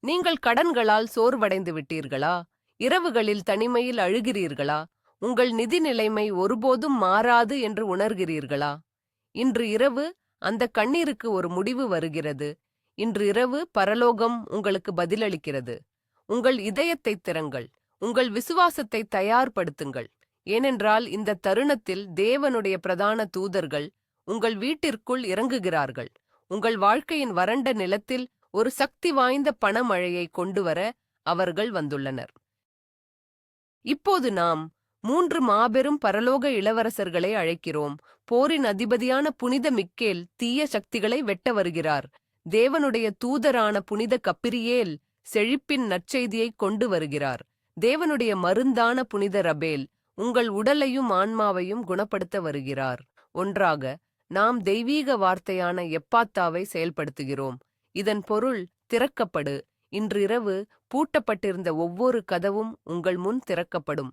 நீங்கள் கடன்களால் சோர்வடைந்து விட்டீர்களா? இரவுகளில் தனிமையில் அழுகிறீர்களா? உங்கள் நிதி நிலைமை ஒருபோதும் மாறாது என்று உணர்கிறீர்களா? இன்று இரவு அந்த கண்ணீருக்கு ஒரு முடிவு வருகிறது. இன்று இரவு பரலோகம் உங்களுக்கு பதிலளிக்கிறது. உங்கள் இதயத்தைத் திறங்கள். உங்கள் விசுவாசத்தை தயார்படுத்துங்கள். ஏனென்றால் இந்த தருணத்தில் தேவனுடைய பிரதான தூதர்கள் உங்கள் வீட்டிற்குள் இறங்குகிறார்கள். உங்கள் வாழ்க்கையின் வறண்ட நிலத்தில் ஒரு சக்தி வாய்ந்த பணமழையை கொண்டுவர அவர்கள் வந்துள்ளனர். இப்போது நாம் 3 மாபெரும் பரலோக இளவரசர்களை அழைக்கிறோம். போரின் அதிபதியான புனித மிக்கேல் தீய சக்திகளை வெட்ட வருகிறார். தேவனுடைய தூதரான புனித கப்பிரியேல் செழிப்பின் நற்செய்தியை கொண்டு வருகிறார். தேவனுடைய மருந்தான புனித ரபேல் உங்கள் உடலையும் ஆன்மாவையும் குணப்படுத்த வருகிறார். ஒன்றாக நாம் தெய்வீக வார்த்தையான எப்பாத்தாவை செயல்படுத்துகிறோம். இதன் பொருள் திறக்கப்படு. இன்று இரவு பூட்டப்பட்டிருந்த ஒவ்வொரு கதவும் உங்கள் முன் திறக்கப்படும்.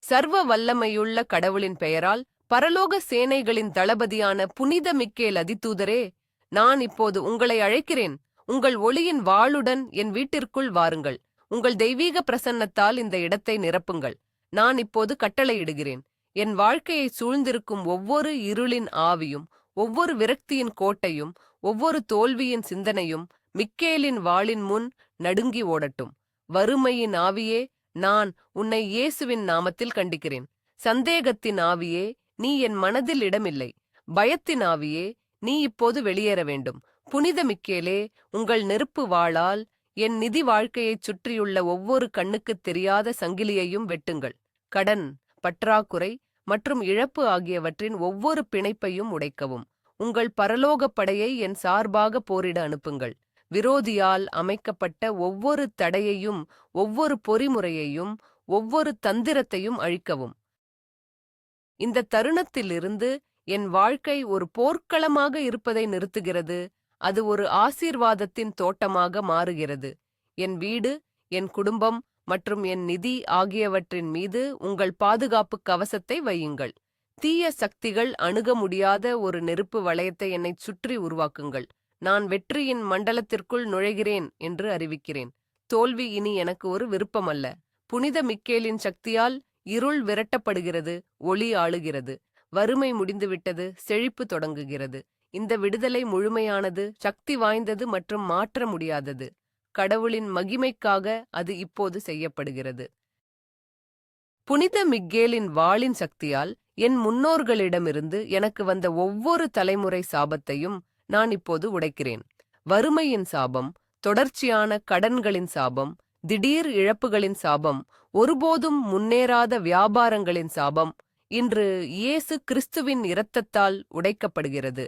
சர்வ வல்லமையுள்ள கடவுளின் பெயரால் பரலோக சேனைகளின் தளபதியான புனித மிக்கேல் அதிதூதரே, நான் இப்போது உங்களை அழைக்கிறேன். உங்கள் ஒளியின் வாளுடன் என் வீட்டிற்குள் வாருங்கள். உங்கள் தெய்வீக பிரசன்னத்தால் இந்த இடத்தை நிரப்புங்கள். நான் இப்போது கட்டளையிடுகிறேன். என் வாழ்க்கையை சூழ்ந்திருக்கும் ஒவ்வொரு இருளின் ஆவியும், ஒவ்வொரு விரக்தியின் கோட்டையும், ஒவ்வொரு தோல்வியின் சிந்தனையும் மிக்கேலின் வாளின் முன் நடுங்கி ஓடட்டும். வறுமையின் ஆவியே, நான் உன்னை இயேசுவின் நாமத்தில் கண்டிக்கிறேன். சந்தேகத்தின் ஆவியே, நீ என் மனதில் இடமில்லை. பயத்தின் ஆவியே, நீ இப்போது வெளியேற வேண்டும். புனித மிக்கேலே, உங்கள் நெருப்பு வாளால் என் நிதி வாழ்க்கையைச் சுற்றியுள்ள ஒவ்வொரு கண்ணுக்குத் தெரியாத சங்கிலியையும் வெட்டுங்கள். கடன், பற்றாக்குறை மற்றும் இழப்பு ஆகியவற்றின் ஒவ்வொரு பிணைப்பையும் உடைக்கவும். உங்கள் பரலோகப் படையை என் சார்பாக போரிட அனுப்புங்கள். விரோதியால் அமைக்கப்பட்ட ஒவ்வொரு தடையையும், ஒவ்வொரு பொறிமுறையையும், ஒவ்வொரு தந்திரத்தையும் அழிக்கவும். இந்த தருணத்திலிருந்து என் வாழ்க்கை ஒரு போர்க்களமாக இருப்பதை நிறுத்துகிறது. அது ஒரு ஆசீர்வாதத்தின் தோட்டமாக மாறுகிறது. என் வீடு, என் குடும்பம் மற்றும் என் நிதி ஆகியவற்றின் மீது உங்கள் பாதுகாப்பு கவசத்தை வையுங்கள். தீய சக்திகள் அணுக முடியாத ஒரு நெருப்பு வளையத்தை என்னைச் சுற்றி உருவாக்குங்கள். நான் வெற்றியின் மண்டலத்திற்குள் நுழைகிறேன் என்று அறிவிக்கிறேன். தோல்வி இனி எனக்கு ஒரு விருப்பமல்ல. புனித மிக்கேலின் சக்தியால் இருள் விரட்டப்படுகிறது, ஒளி ஆளுகிறது. வறுமை முடிந்துவிட்டது, செழிப்பு தொடங்குகிறது. இந்த விடுதலை முழுமையானது, சக்தி வாய்ந்தது மற்றும் மாற்ற முடியாதது. கடவுளின் மகிமைக்காக அது இப்போது செய்யப்படுகிறது. புனித மிக்கேலின் வாளின் சக்தியால் என் முன்னோர்களிடமிருந்து எனக்கு வந்த ஒவ்வொரு தலைமுறை சாபத்தையும் நான் இப்போது உடைக்கிறேன். வறுமையின் சாபம், தொடர்ச்சியான கடன்களின் சாபம், திடீர் இழப்புகளின் சாபம், ஒருபோதும் முன்னேறாத வியாபாரங்களின் சாபம் இன்று இயேசு கிறிஸ்துவின் இரத்தத்தால் உடைக்கப்படுகிறது.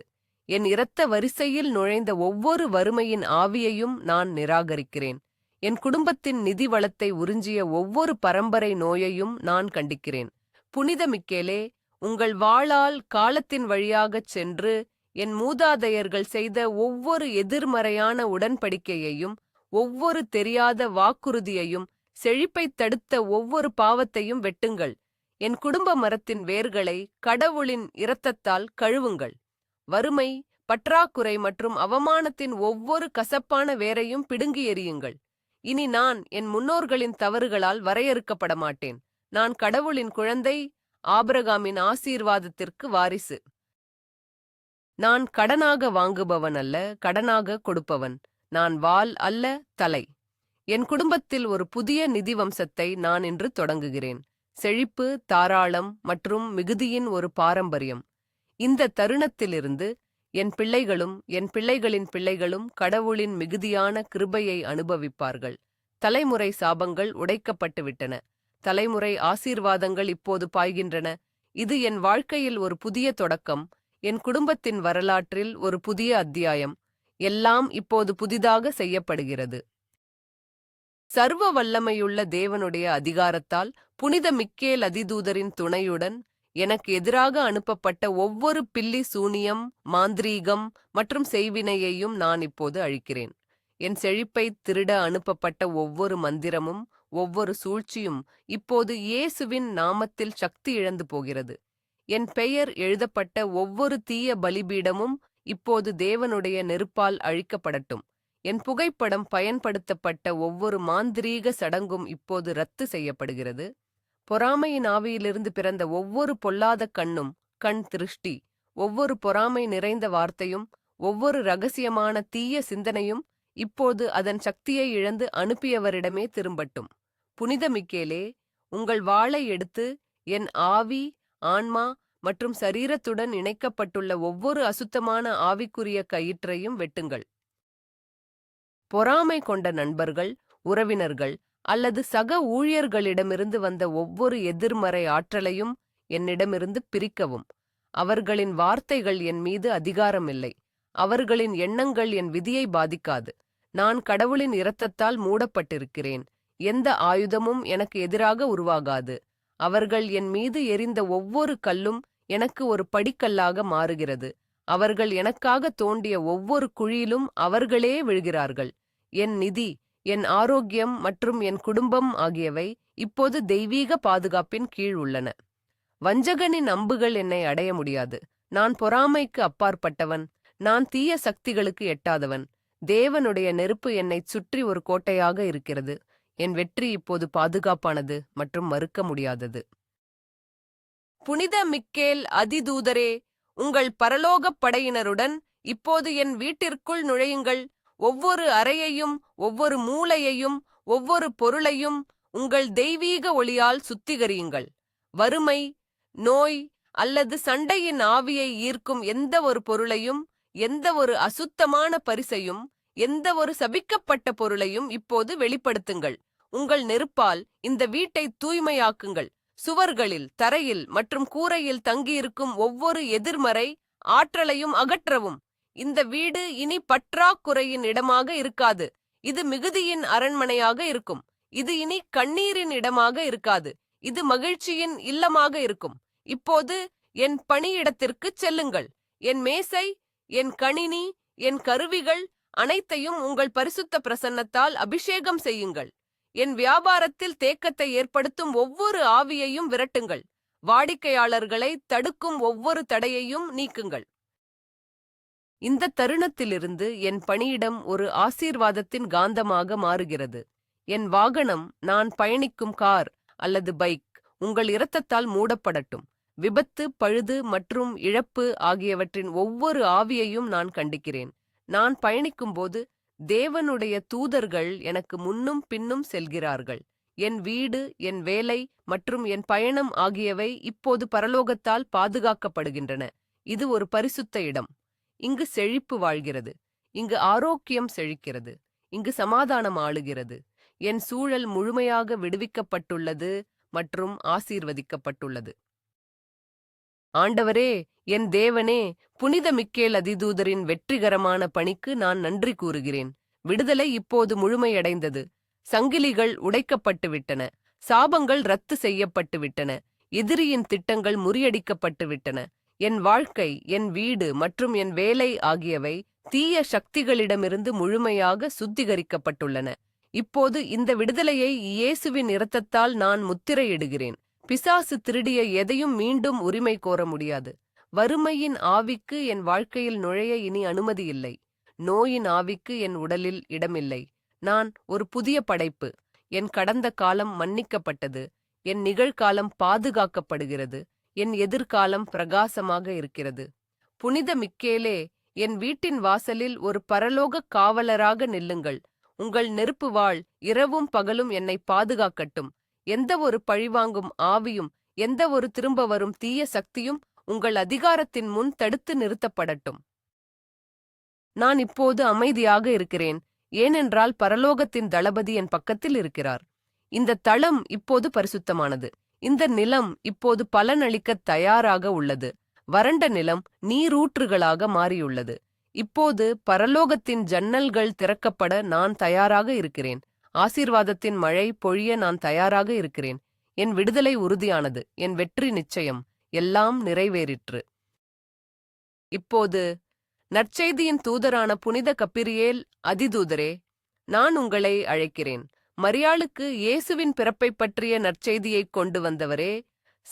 என் இரத்த வரிசையில் நுழைந்த ஒவ்வொரு வறுமையின் ஆவியையும் நான் நிராகரிக்கிறேன். என் குடும்பத்தின் நிதி வளத்தை உறிஞ்சிய ஒவ்வொரு பரம்பரை நோயையும் நான் கண்டிக்கிறேன். புனித மிக்கேலே, உங்கள் வாளால் காலத்தின் வழியாகச் சென்று என் மூதாதையர்கள் செய்த ஒவ்வொரு எதிர்மறையான உடன்படிக்கையையும், ஒவ்வொரு தெரியாத வாக்குறுதியையும், செழிப்பைத் தடுத்த ஒவ்வொரு பாவத்தையும் வெட்டுங்கள். என் குடும்ப மரத்தின் வேர்களை கடவுளின் இரத்தத்தால் கழுவுங்கள். வறுமை, பற்றாக்குறை மற்றும் அவமானத்தின் ஒவ்வொரு கசப்பான வேரையும் பிடுங்கி எறியுங்கள். இனி நான் என் முன்னோர்களின் தவறுகளால் வரையறுக்கப்பட மாட்டேன். நான் கடவுளின் குழந்தை, ஆபிரகாமின் ஆசீர்வாதத்திற்கு வாரிசு. நான் கடனாக வாங்குபவன் அல்ல, கடனாக கொடுப்பவன். நான் வால் அல்ல, தலை. என் குடும்பத்தில் ஒரு புதிய நிதி வம்சத்தை நான் இன்று தொடங்குகிறேன். செழிப்பு, தாராளம் மற்றும் மிகுதியின் ஒரு பாரம்பரியம். இந்த தருணத்திலிருந்து என் பிள்ளைகளும் என் பிள்ளைகளின் பிள்ளைகளும் கடவுளின் மிகுதியான கிருபையை அனுபவிப்பார்கள். தலைமுறை சாபங்கள் உடைக்கப்பட்டுவிட்டன. தலைமுறை ஆசீர்வாதங்கள் இப்போது பாய்கின்றன. இது என் வாழ்க்கையில் ஒரு புதிய தொடக்கம், என் குடும்பத்தின் வரலாற்றில் ஒரு புதிய அத்தியாயம். எல்லாம் இப்போது புதிதாக செய்யப்படுகிறது. சர்வ வல்லமையுள்ள தேவனுடைய அதிகாரத்தால், புனித மிக்கேல் அதிதூதரின் துணையுடன் எனக்கு எதிராக அனுப்பப்பட்ட ஒவ்வொரு பில்லி சூனியம், மாந்திரீகம் மற்றும் செய்வினையையும் நான் இப்போது அழிக்கிறேன். என் செழிப்பைத் திருட அனுப்பப்பட்ட ஒவ்வொரு மந்திரமும், ஒவ்வொரு சூழ்ச்சியும் இப்போது இயேசுவின் நாமத்தில் சக்தி இழந்து போகிறது. என் பெயர் எழுதப்பட்ட ஒவ்வொரு தீய பலிபீடமும் இப்போது தேவனுடைய நெருப்பால் அழிக்கப்படட்டும். என் புகைப்படம் பயன்படுத்தப்பட்ட ஒவ்வொரு மாந்திரீக சடங்கும் இப்போது ரத்து செய்யப்படுகிறது. பொறாமையின் ஆவியிலிருந்து பிறந்த ஒவ்வொரு பொல்லாத கண்ணும், கண் திருஷ்டி, ஒவ்வொரு பொறாமை நிறைந்த வார்த்தையும், ஒவ்வொரு ரகசியமான தீய சிந்தனையும் இப்போது அதன் சக்தியை இழந்து அனுப்பியவரிடமே திரும்பட்டும். புனித மிக்கேலே, உங்கள் வாளை எடுத்து என் ஆவி, ஆன்மா மற்றும் சரீரத்துடன் இணைக்கப்பட்டுள்ள ஒவ்வொரு அசுத்தமான ஆவிக்குரிய கயிற்றையும் வெட்டுங்கள். பொறாமை கொண்ட நண்பர்கள், உறவினர்கள் அல்லது சக ஊழியர்களிடமிருந்து வந்த ஒவ்வொரு எதிர்மறை ஆற்றலையும் என்னிடமிருந்து பிரிக்கவும். அவர்களின் வார்த்தைகள் என் மீது அதிகாரமில்லை. அவர்களின் எண்ணங்கள் என் விதியை பாதிக்காது. நான் கடவுளின் இரத்தத்தால் மூடப்பட்டிருக்கிறேன். எந்த ஆயுதமும் எனக்கு எதிராக உருவாகாது. அவர்கள் என் மீது எறிந்த ஒவ்வொரு கல்லும் எனக்கு ஒரு படிக்கல்லாக மாறுகிறது. அவர்கள் எனக்காக தோண்டிய ஒவ்வொரு குழியிலும் அவர்களே விழுகிறார்கள். என் நிதி, என் ஆரோக்கியம் மற்றும் என் குடும்பம் ஆகியவை இப்போது தெய்வீக பாதுகாப்பின் கீழ் உள்ளன. வஞ்சகனின் அம்புகள் என்னை அடைய முடியாது. நான் பொறாமைக்கு அப்பாற்பட்டவன். நான் தீய சக்திகளுக்கு எட்டாதவன். தேவனுடைய நெருப்பு என்னைச் சுற்றி ஒரு கோட்டையாக இருக்கிறது. என் வெற்றி இப்போது பாதுகாப்பானது மற்றும் மறுக்க முடியாதது. புனித மிக்கேல் அதிதூதரே, உங்கள் பரலோகப் படையினருடன் இப்போது என் வீட்டிற்குள் நுழையுங்கள். ஒவ்வொரு அறையையும், ஒவ்வொரு மூலையையும், ஒவ்வொரு பொருளையும் உங்கள் தெய்வீக ஒளியால் சுத்திகரியுங்கள். வறுமை, நோய் அல்லது சண்டையின் ஆவியை ஈர்க்கும் எந்த ஒரு பொருளையும், எந்த ஒரு அசுத்தமான பரிசையும், எந்த ஒரு சபிக்கப்பட்ட பொருளையும் இப்போது வெளிப்படுத்துங்கள். உங்கள் நெருப்பால் இந்த வீட்டை தூய்மையாக்குங்கள். சுவர்களில், தரையில் மற்றும் கூரையில் தங்கியிருக்கும் ஒவ்வொரு எதிர்மறை ஆற்றலையும் அகற்றவும். இந்த வீடு இனி பற்றாக்குறையின் இடமாக இருக்காது. இது மிகுதியின் அரண்மனையாக இருக்கும். இது இனி கண்ணீரின் இடமாக இருக்காது. இது மகிழ்ச்சியின் இல்லமாக இருக்கும். இப்போது என் பணியிடத்திற்குச் செல்லுங்கள். என் மேசை, என் கணினி, என் கருவிகள் அனைத்தையும் உங்கள் பரிசுத்த பிரசன்னத்தால் அபிஷேகம் செய்யுங்கள். என் வியாபாரத்தில் தேக்கத்தை ஏற்படுத்தும் ஒவ்வொரு ஆவியையும் விரட்டுங்கள். வாடிக்கையாளர்களை தடுக்கும் ஒவ்வொரு தடையையும் நீக்குங்கள். இந்த தருணத்திலிருந்து என் பணியிடம் ஒரு ஆசீர்வாதத்தின் காந்தமாக மாறுகிறது. என் வாகனம், நான் பயணிக்கும் கார் அல்லது பைக், உங்கள் இரத்தத்தால் மூடப்படட்டும். விபத்து, பழுது மற்றும் இழப்பு ஆகியவற்றின் ஒவ்வொரு ஆவியையும் நான் கண்டிக்கிறேன். நான் பயணிக்கும்போது தேவனுடைய தூதர்கள் எனக்கு முன்னும் பின்னும் செல்கிறார்கள். என் வீடு, என் வேலை மற்றும் என் பயணம் ஆகியவை இப்போது பரலோகத்தால் பாதுகாக்கப்படுகின்றன. இது ஒரு பரிசுத்த இடம். இங்கு செழிப்பு வாழ்கிறது. இங்கு ஆரோக்கியம் செழிக்கிறது. இங்கு சமாதானம் ஆளுகிறது. என் சூழல் முழுமையாக விடுவிக்கப்பட்டுள்ளது மற்றும் ஆசீர்வதிக்கப்பட்டுள்ளது. ஆண்டவரே, என் தேவனே, புனித மிக்கேல் அதிதூதரின் வெற்றிகரமான பணிக்கு நான் நன்றி கூறுகிறேன். விடுதலை இப்போது முழுமையடைந்தது. சங்கிலிகள் உடைக்கப்பட்டு விட்டன. சாபங்கள் ரத்து செய்யப்பட்டு விட்டன. எதிரியின் திட்டங்கள் முறியடிக்கப்பட்டு விட்டன. என் வாழ்க்கை, என் வீடு மற்றும் என் வேலை ஆகியவை தீய சக்திகளிடமிருந்து முழுமையாக சுத்திகரிக்கப்பட்டுள்ளன. இப்போது இந்த விடுதலையை இயேசுவின் இரத்தத்தால் நான் முத்திரையிடுகிறேன். பிசாசு திருடிய எதையும் மீண்டும் உரிமை கோர முடியாது. வறுமையின் ஆவிக்கு என் வாழ்க்கையில் நுழைய இனி அனுமதியில்லை. நோயின் ஆவிக்கு என் உடலில் இடமில்லை. நான் ஒரு புதிய படைப்பு. என் கடந்த காலம் மன்னிக்கப்பட்டது. என் நிகழ்காலம் பாதுகாக்கப்படுகிறது. என் எதிர்காலம் பிரகாசமாக இருக்கிறது. புனித மிக்கேலே, என் வீட்டின் வாசலில் ஒரு பரலோக காவலராக நில்லுங்கள். உங்கள் நெருப்பு வாள் இரவும் பகலும் என்னை பாதுகாக்கட்டும். எந்த ஒரு பழிவாங்கும் ஆவியும், எந்த ஒரு திரும்ப வரும் தீய சக்தியும் உங்கள் அதிகாரத்தின் முன் தடுத்து நிறுத்தப்படட்டும். நான் இப்போது அமைதியாக இருக்கிறேன், ஏனென்றால் பரலோகத்தின் தளபதி என் பக்கத்தில் இருக்கிறார். இந்த தளம் இப்போது பரிசுத்தமானது. இந்த நிலம் இப்போது பலனளிக்கத் தயாராக உள்ளது. வறண்ட நிலம் நீரூற்றுகளாக மாறியுள்ளது. இப்போது பரலோகத்தின் ஜன்னல்கள் திறக்கப்பட நான் தயாராக இருக்கிறேன். ஆசீர்வாதத்தின் மழை பொழிய நான் தயாராக இருக்கிறேன். என் விடுதலை உறுதியானது. என் வெற்றி நிச்சயம். எல்லாம் நிறைவேறிற்று. இப்போது நற்செய்தியின் தூதரான புனித கப்பிரியேல் அதிதூதரே, நான் உங்களை அழைக்கிறேன். மரியாளுக்கு இயேசுவின் பிறப்பைப் பற்றிய நற்செய்தியைக் கொண்டு வந்தவரே,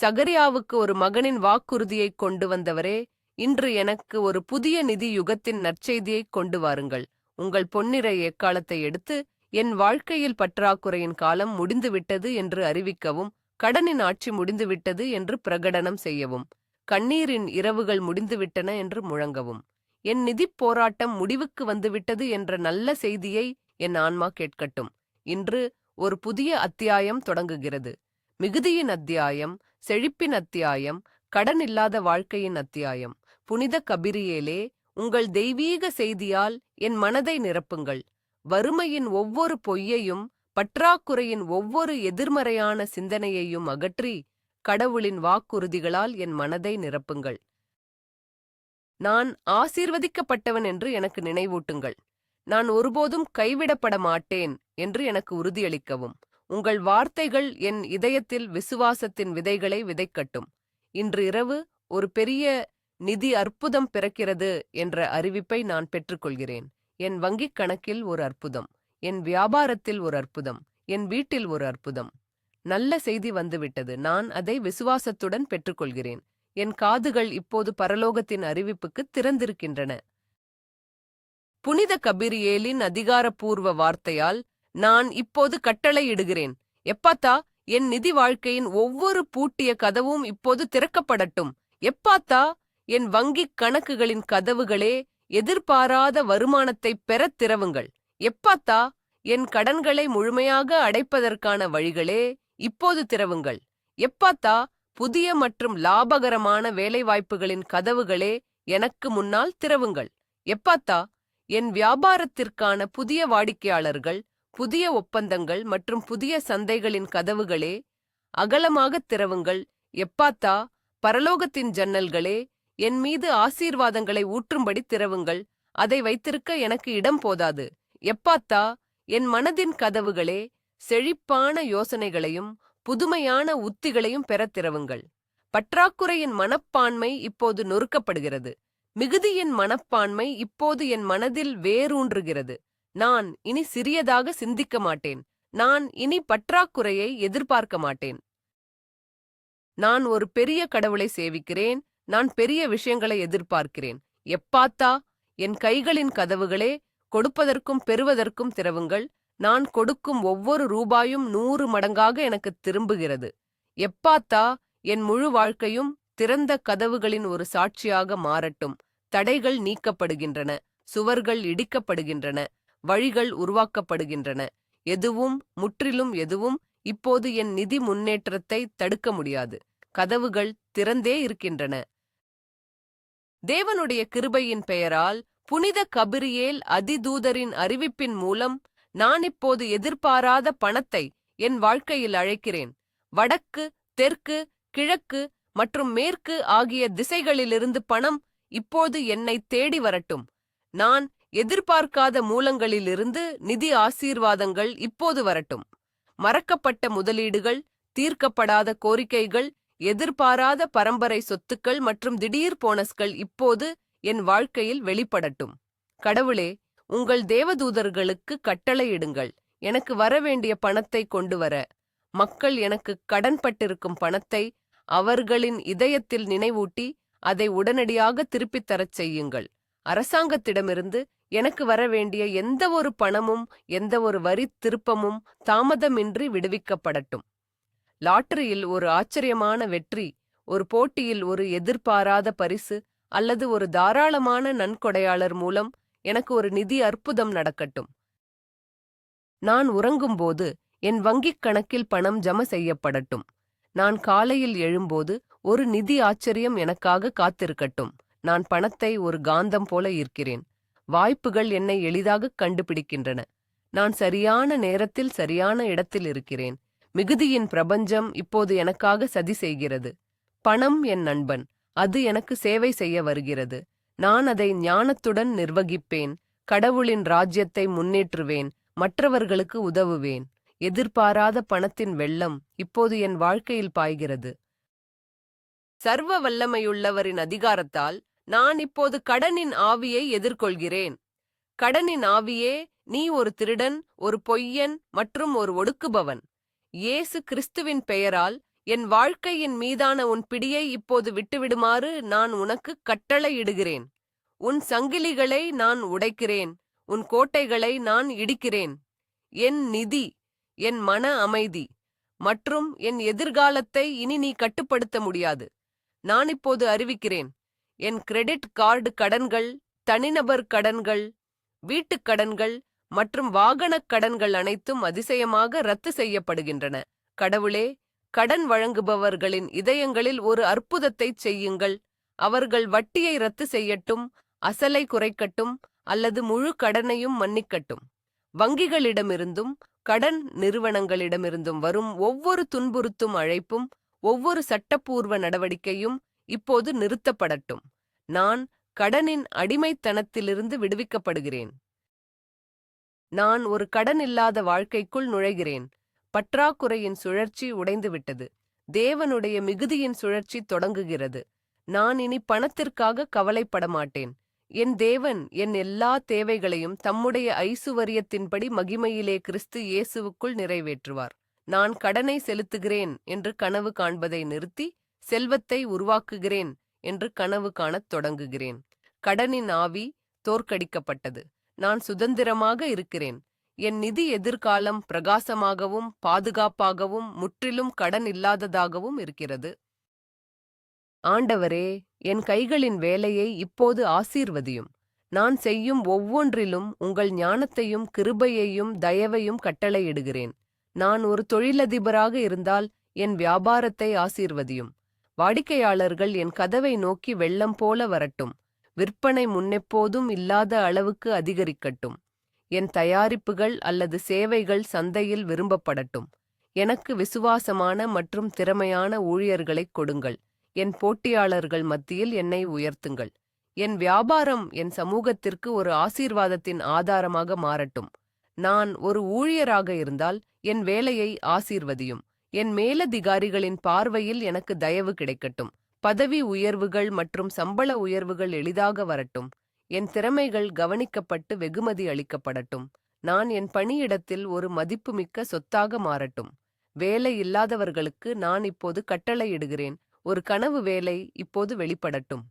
சகரியாவுக்கு ஒரு மகனின் வாக்குறுதியைக் கொண்டு வந்தவரே, இன்று எனக்கு ஒரு புதிய நிதி யுகத்தின் நற்செய்தியைக் கொண்டு வாருங்கள். உங்கள் பொன்னிற எக்காலத்தை எடுத்து என் வாழ்க்கையில் பற்றாக்குறையின் காலம் முடிந்துவிட்டது என்று அறிவிக்கவும், கடனின் ஆட்சி முடிந்துவிட்டது என்று பிரகடனம் செய்யவும், கண்ணீரின் இரவுகள் முடிந்துவிட்டன என்று முழங்கவும், என் நிதிப் போராட்டம் முடிவுக்கு வந்துவிட்டது என்ற நல்ல செய்தியை என் ஆன்மா கேட்கட்டும். இன்று ஒரு புதிய அத்தியாயம் தொடங்குகிறது. மிகுதியின் அத்தியாயம், செழிப்பின் அத்தியாயம், கடன் இல்லாத வாழ்க்கையின் அத்தியாயம். புனித கபிரியேலே, உங்கள் தெய்வீக செய்தியால் என் மனதை நிரப்புங்கள். வறுமையின் ஒவ்வொரு பொய்யையும், பற்றாக்குறையின் ஒவ்வொரு எதிர்மறையான சிந்தனையையும் அகற்றி, கடவுளின் வாக்குறுதிகளால் என் மனதை நிரப்புங்கள். நான் ஆசீர்வதிக்கப்பட்டவன் என்று எனக்கு நினைவூட்டுங்கள். நான் ஒருபோதும் கைவிடப்பட மாட்டேன் என்று எனக்கு உறுதியளிக்கவும். உங்கள் வார்த்தைகள் என் இதயத்தில் விசுவாசத்தின் விதைகளை விதைக்கட்டும். இன்று இரவு ஒரு பெரிய நிதி அற்புதம் பிறக்கிறது என்ற அறிவிப்பை நான் பெற்றுக்கொள்கிறேன். என் வங்கிக் கணக்கில் ஒரு அற்புதம், என் வியாபாரத்தில் ஒரு அற்புதம், என் வீட்டில் ஒரு அற்புதம். நல்ல செய்தி வந்துவிட்டது. நான் அதை விசுவாசத்துடன் பெற்றுக்கொள்கிறேன். என் காதுகள் இப்போது பரலோகத்தின் அறிவிப்புக்கு திறந்திருக்கின்றன. புனித கபிரியேலின் அதிகாரப்பூர்வ வார்த்தையால் நான் இப்போது கட்டளையிடுகிறேன். எப்பாத்தா, என் நிதி வாழ்க்கையின் ஒவ்வொரு பூட்டிய கதவும் இப்போது திறக்கப்படட்டும். எப்பாத்தா, என் வங்கிக் கணக்குகளின் கதவுகளே, எதிர்பாராத வருமானத்தை பெறத் திறவுங்கள். எப்பாத்தா, என் கடன்களை முழுமையாக அடைப்பதற்கான வழிகளே, இப்போது திறவுங்கள். எப்பாத்தா, புதிய மற்றும் லாபகரமான வேலைவாய்ப்புகளின் கதவுகளே, எனக்கு முன்னால் திறவுங்கள். எப்பாத்தா, என் வியாபாரத்திற்கான புதிய வாடிக்கையாளர்கள், புதிய ஒப்பந்தங்கள் மற்றும் புதிய சந்தைகளின் கதவுகளே, அகலமாகத் திறவுங்கள். எப்பாத்தா, பரலோகத்தின் ஜன்னல்களே, என் மீது ஆசீர்வாதங்களை ஊற்றும்படி திறவுங்கள். அதை வைத்திருக்க எனக்கு இடம் போதாது. எப்பாத்தா, என் மனதின் கதவுகளே, செழிப்பான யோசனைகளையும் புதுமையான உத்திகளையும் பெறத் திறவுங்கள். பற்றாக்குறையின் மனப்பான்மை இப்போது நொறுக்கப்படுகிறது. மிகுதியின் மனப்பான்மை இப்போது என் மனதில் வேரூன்றுகிறது. நான் இனி சிறியதாக சிந்திக்க மாட்டேன். நான் இனி பற்றாக்குறையை எதிர்பார்க்க மாட்டேன். நான் ஒரு பெரிய கடவுளை சேவிக்கிறேன். நான் பெரிய விஷயங்களை எதிர்பார்க்கிறேன். எப்பாத்தா, என் கைகளின் கதவுகளே, கொடுப்பதற்கும் பெறுவதற்கும் திறவுங்கள். நான் கொடுக்கும் ஒவ்வொரு ரூபாயும் 100 மடங்காக எனக்கு திரும்புகிறது. எப்பாத்தா, என் முழு வாழ்க்கையும் திறந்த கதவுகளின் ஒரு சாட்சியாக மாறட்டும். தடைகள் நீக்கப்படுகின்றன, சுவர்கள் இடிக்கப்படுகின்றன, வழிகள் உருவாக்கப்படுகின்றன. முற்றிலும் எதுவும் இப்போது என் நிதி முன்னேற்றத்தை தடுக்க முடியாது. கதவுகள் திறந்தே இருக்கின்றன. தேவனுடைய கிருபையின் பெயரால், புனித கபிரியேல் அதிதூதரின் அறிவிப்பின் மூலம் நான் இப்போது எதிர்பாராத பணத்தை என் வாழ்க்கையில் அழைக்கிறேன். வடக்கு, தெற்கு, கிழக்கு மற்றும் மேற்கு ஆகிய திசைகளிலிருந்து பணம் இப்போது என்னை தேடி வரட்டும். நான் எதிர்பார்க்காத மூலங்களிலிருந்து நிதி ஆசீர்வாதங்கள் இப்போது வரட்டும். மறக்கப்பட்ட முதலீடுகள், தீர்க்கப்படாத கோரிக்கைகள், எதிர்பாராத பரம்பரை சொத்துக்கள் மற்றும் திடீர் போனஸ்கள் இப்போது என் வாழ்க்கையில் வெளிப்படட்டும். கடவுளே, உங்கள் தேவதூதர்களுக்கு கட்டளையிடுங்கள், எனக்கு வரவேண்டிய பணத்தை கொண்டு வர. மக்கள் எனக்கு கடன்பட்டிருக்கும் பணத்தை அவர்களின் இதயத்தில் நினைவூட்டி அதை உடனடியாக திருப்பித் தரச் செய்யுங்கள். அரசாங்கத்திடமிருந்து எனக்கு வரவேண்டிய எந்த ஒரு பணமும், எந்த ஒரு வரி திருப்பமும் தாமதமின்றி விடுவிக்கப்படட்டும். லாட்டரியில் ஒரு ஆச்சரியமான வெற்றி, ஒரு போட்டியில் ஒரு எதிர்பாராத பரிசு அல்லது ஒரு தாராளமான நன்கொடையாளர் மூலம் எனக்கு ஒரு நிதி அற்புதம் நடக்கட்டும். நான் உறங்கும்போது என் வங்கிக் கணக்கில் பணம் ஜம செய்யப்படட்டும். நான் காலையில் எழும்போது ஒரு நிதி ஆச்சரியம் எனக்காக காத்திருக்கட்டும். நான் பணத்தை ஒரு காந்தம் போல ஈர்க்கிறேன். வாய்ப்புகள் என்னை எளிதாக கண்டுபிடிக்கின்றன. நான் சரியான நேரத்தில் சரியான இடத்தில் இருக்கிறேன். மிகுதியின் பிரபஞ்சம் இப்போது எனக்காக சதி செய்கிறது. பணம் என் நண்பன், அது எனக்கு சேவை செய்ய வருகிறது. நான் அதை ஞானத்துடன் நிர்வகிப்பேன். கடவுளின் ராஜ்யத்தை முன்னேற்றுவேன். மற்றவர்களுக்கு உதவுவேன். எதிர்பாராத பணத்தின் வெள்ளம் இப்போது என் வாழ்க்கையில் பாய்கிறது. சர்வ வல்லமையுள்ளவரின் அதிகாரத்தால் நான் இப்போது கடனின் ஆவியை எதிர்கொள்கிறேன். கடனின் ஆவியே, நீ ஒரு திருடன், ஒரு பொய்யன் மற்றும் ஒரு ஒடுக்குபவன். இயேசு கிறிஸ்துவின் பெயரால் என் வாழ்க்கையின் மீதான உன் பிடியை இப்போது விட்டுவிடுமாறு நான் உனக்கு கட்டளையிடுகிறேன். உன் சங்கிலிகளை நான் உடைக்கிறேன். உன் கோட்டைகளை நான் இடிக்கிறேன். என் நிதி, என் மன அமைதி மற்றும் என் எதிர்காலத்தை இனி நீ கட்டுப்படுத்த முடியாது. நான் இப்போது அறிவிக்கிறேன், என் கிரெடிட் கார்டு கடன்கள், தனிநபர் கடன்கள், வீட்டுக் கடன்கள் மற்றும் வாகனக் கடன்கள் அனைத்தும் அதிசயமாக ரத்து செய்யப்படுகின்றன. கடவுளே, கடன் வழங்குபவர்களின் இதயங்களில் ஒரு அற்புதத்தைச் செய்யுங்கள். அவர்கள் வட்டியை ரத்து செய்யட்டும், அசலை குறைக்கட்டும் அல்லது முழு கடனையும் மன்னிக்கட்டும். வங்கிகளிடமிருந்தும் கடன் நிறுவனங்களிடமிருந்தும் வரும் ஒவ்வொரு துன்புறுத்தும் அழைப்பும் ஒவ்வொரு சட்டப்பூர்வ நடவடிக்கையும் இப்போது நிறுத்தப்படட்டும். நான் கடனின் அடிமைத்தனத்திலிருந்து விடுவிக்கப்படுகிறேன். நான் ஒரு கடன் இல்லாத வாழ்க்கைக்குள் நுழைகிறேன். பற்றாக்குறையின் சுழற்சி உடைந்துவிட்டது. தேவனுடைய மிகுதியின் சுழற்சி தொடங்குகிறது. நான் இனி பணத்திற்காக கவலைப்பட மாட்டேன். என் தேவன் என் எல்லா தேவைகளையும் தம்முடைய ஐசுவரியத்தின்படி மகிமையிலே கிறிஸ்து இயேசுவுக்குள் நிறைவேற்றுவார். நான் கடனை செலுத்துகிறேன் என்று கனவு காண்பதை நிறுத்தி செல்வத்தை உருவாக்குகிறேன் என்று கனவு காணத் தொடங்குகிறேன். கடனின் ஆவி தோற்கடிக்கப்பட்டது. நான் சுதந்திரமாக இருக்கிறேன். என் நிதி எதிர்காலம் பிரகாசமாகவும் பாதுகாப்பாகவும் முற்றிலும் கடன் இல்லாததாகவும் இருக்கிறது. ஆண்டவரே, என் கைகளின் வேலையை இப்போது ஆசீர்வதியும். நான் செய்யும் ஒவ்வொன்றிலும் உங்கள் ஞானத்தையும் கிருபையையும் தயவையும் கட்டளையிடுகிறேன். நான் ஒரு தொழிலதிபராக இருந்தால் என் வியாபாரத்தை ஆசீர்வதியும். வாடிக்கையாளர்கள் என் கதவை நோக்கி வெள்ளம் போல வரட்டும். விற்பனை முன்னெப்போதும் இல்லாத அளவுக்கு அதிகரிக்கட்டும். என் தயாரிப்புகள் அல்லது சேவைகள் சந்தையில் விரும்பப்படட்டும். எனக்கு விசுவாசமான மற்றும் திறமையான ஊழியர்களைக் கொடுங்கள். என் போட்டியாளர்கள் மத்தியில் என்னை உயர்த்துங்கள். என் வியாபாரம் என் சமூகத்திற்கு ஒரு ஆசீர்வாதத்தின் ஆதாரமாக மாறட்டும். நான் ஒரு ஊழியராக இருந்தால் என் வேலையை ஆசீர்வதியும். என் மேலதிகாரிகளின் பார்வையில் எனக்கு தயவு கிடைக்கட்டும். பதவி உயர்வுகள் மற்றும் சம்பள உயர்வுகள் எளிதாக வரட்டும். என் திறமைகள் கவனிக்கப்பட்டு வெகுமதி அளிக்கப்படட்டும். நான் என் பணியிடத்தில் ஒரு மதிப்புமிக்க சொத்தாக மாறட்டும். வேலை இல்லாதவர்களுக்கு நான் இப்போது கட்டளையிடுகிறேன். ஒரு கனவு வேலை இப்போது வெளிப்படட்டும்.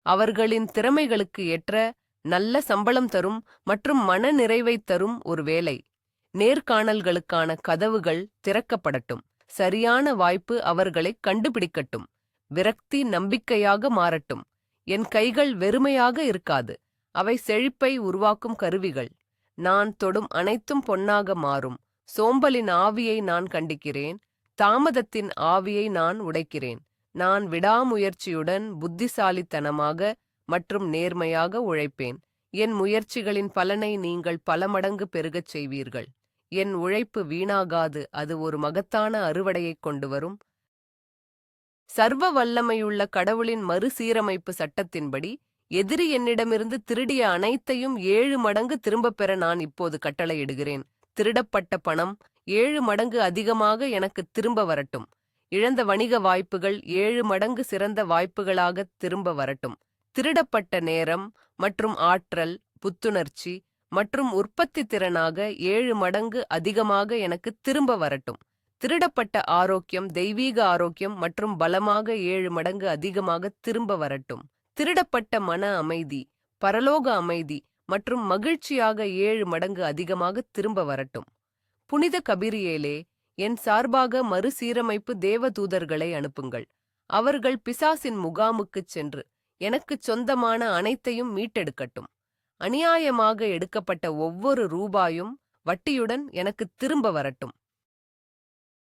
அவர்களின் திறமைகளுக்கு ஏற்ற நல்ல சம்பளம் தரும் மற்றும் மன நிறைவைத் தரும் ஒரு வேலை. நேர்காணல்களுக்கான கதவுகள் திறக்கப்படட்டும். சரியான வாய்ப்பு அவர்களை கண்டுபிடிக்கட்டும். விரக்தி நம்பிக்கையாக மாறட்டும். என் கைகள் வெறுமையாக இருக்காது. அவை செழிப்பை உருவாக்கும் கருவிகள். நான் தொடும் அனைத்தும் பொன்னாக மாறும். சோம்பலின் ஆவியை நான் கண்டிக்கிறேன். தாமதத்தின் ஆவியை நான் உடைக்கிறேன். நான் விடாமுயற்சியுடன் புத்திசாலித்தனமாக மற்றும் நேர்மையாக உழைப்பேன். என் முயற்சிகளின் பலனை நீங்கள் பல மடங்கு பெருகச் செய்வீர்கள். என் உழைப்பு வீணாகாது, அது ஒரு மகத்தான அறுவடையைக் கொண்டு வரும். சர்வ வல்லமையுள்ள கடவுளின் மறுசீரமைப்பு சட்டத்தின்படி எதிரி என்னிடமிருந்து திருடிய அனைத்தையும் 7 மடங்கு திரும்பப் பெற நான் இப்போது கட்டளையிடுகிறேன். திருடப்பட்ட பணம் 7 மடங்கு அதிகமாக எனக்கு திரும்ப வரட்டும். இழந்த வணிக வாய்ப்புகள் 7 மடங்கு சிறந்த வாய்ப்புகளாக திரும்ப வரட்டும். திருடப்பட்ட நேரம் மற்றும் ஆற்றல், புத்துணர்ச்சி மற்றும் உற்பத்தி திறனாக 7 மடங்கு அதிகமாக எனக்கு திரும்ப வரட்டும். திருடப்பட்ட ஆரோக்கியம், தெய்வீக ஆரோக்கியம் மற்றும் பலமாக 7 மடங்கு அதிகமாக திரும்ப வரட்டும். திருடப்பட்ட மன அமைதி, பரலோக அமைதி மற்றும் மகிழ்ச்சியாக 7 மடங்கு அதிகமாக திரும்ப வரட்டும். புனித கபிரியேலே, என் சார்பாக மறுசீரமைப்பு தேவதூதர்களை அனுப்புங்கள். அவர்கள் பிசாசின் முகாமுக்குச் சென்று எனக்குச் சொந்தமான அனைத்தையும் மீட்டெடுக்கட்டும். அநியாயமாக எடுக்கப்பட்ட ஒவ்வொரு ரூபாயும் வட்டியுடன் எனக்கு திரும்ப வரட்டும்.